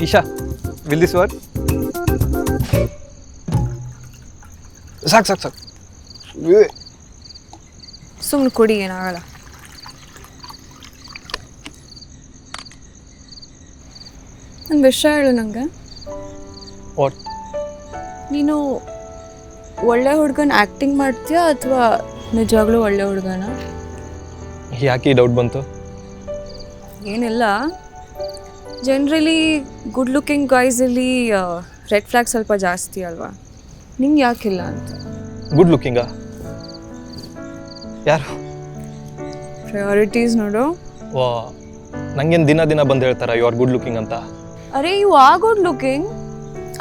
Isha, will this work? ಸಾಕು. ಸುಮ್ಮನೆ ಕುಡಿ, ಏನಾಗಲ್ಲ. ಒಂದು ವಿಷಯ ಹೇಳು ನನಗೆ. ವಾಟ್? ನೀನು ಒಳ್ಳೆ ಹುಡುಗನ ಆ್ಯಕ್ಟಿಂಗ್ ಮಾಡ್ತೀಯಾ ಅಥವಾ ನಿಜವಾಗ್ಲೂ ಒಳ್ಳೆ ಹುಡುಗನ? ಯಾಕೆ ಡೌಟ್ ಬಂತು? ಏನಿಲ್ಲ, ಜನರಲಿ ಗುಡ್ ಲುಕಿಂಗ್ ಗಾಯ್ಸಲ್ಲಿ ರೆಡ್ ಫ್ಲಾಗ್ ಸ್ವಲ್ಪ ಜಾಸ್ತಿ ಅಲ್ವಾ, ನಿಂಗೆ ಯಾಕಿಲ್ಲ ಅಂತ. ಗುಡ್ ಲುಕಿಂಗಾ? ಯಾರು? ಪ್ರಯಾರಿಟೀಸ್ ನೋಡು. ವಾ, ನಂಗೇನು ದಿನ ಬಂದು ಹೇಳ್ತಾರ ಯು ಆರ್ ಗುಡ್ ಲುಕಿಂಗ್ ಅಂತ? ಅರೆ ಯು ಆರ್ ಗುಡ್ ಲುಕಿಂಗ್,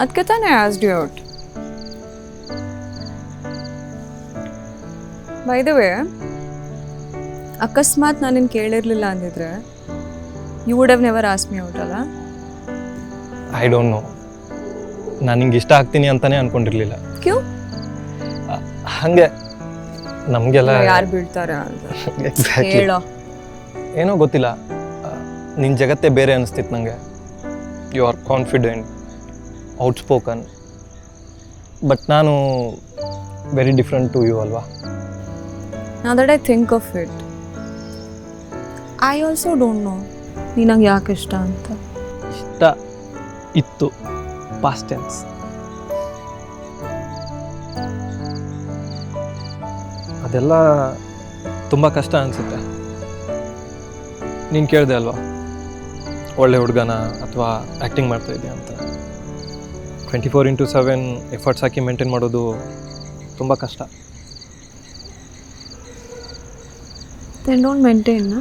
ಅದಕ್ಕೆ ತಾನೇ asked you out. By the way, ಅಕಸ್ಮಾತ್ ನಾನು ನಿನ್ನ ಕೇಳಿರಲಿಲ್ಲ ಅಂದಿದ್ರೆ you would have never ask me out ಅಲ್ಲ? ಐ ಡೋಂಟ್ ನೋ, ನಾನು ನಿಂಗೆ ಇಷ್ಟ ಆಗ್ತೀನಿ ಅಂತಾನೆ ಅನ್ಕೊಂಡಿರ್ಲಿಲ್ಲ. ಕ್ಯೂ? ಹಾಗೆ ನಮಗೆಲ್ಲ ಯಾರು ಬೀಳ್ತಾರೆ ಅಂತ ಎಕ್ಸಾಕ್ಟ್ಲಿ ಹೇಳೋ. ಏನೋ ಗೊತ್ತಿಲ್ಲ, ನಿನ್ನ ಜಗತ್ತೇ ಬೇರೆ ಅನಿಸ್ತಿತ್ತು ನನಗೆ. ಯು ಆರ್ ಕಾನ್ಫಿಡೆಂಟ್, ಔಟ್ಸ್ಪೋಕನ್, ಬಟ್ ನಾನು ವೆರಿ ಡಿಫ್ರೆಂಟ್ ಟು ಯು ಅಲ್ವಾ? Now that I think of it, I also don't know ನೀ ನಂಗೆ ಯಾಕೆ ಇಷ್ಟ ಅಂತ. ಇಷ್ಟ ಇತ್ತು, ಪಾಸ್ಟ್ ಟೆನ್ಸ್. ಅದೆಲ್ಲ ತುಂಬ ಕಷ್ಟ ಅನಿಸುತ್ತೆ. ನೀನು ಕೇಳಿದೆ ಅಲ್ವಾ ಒಳ್ಳೆ ಹುಡುಗನ ಅಥವಾ ಆ್ಯಕ್ಟಿಂಗ್ ಮಾಡ್ತಾ ಇದೆಯಾ ಅಂತ. 24/7 ಎಫರ್ಟ್ಸ್ ಹಾಕಿ ಮೇಂಟೈನ್ ಮಾಡೋದು ತುಂಬ ಕಷ್ಟ. Then don't maintain, na?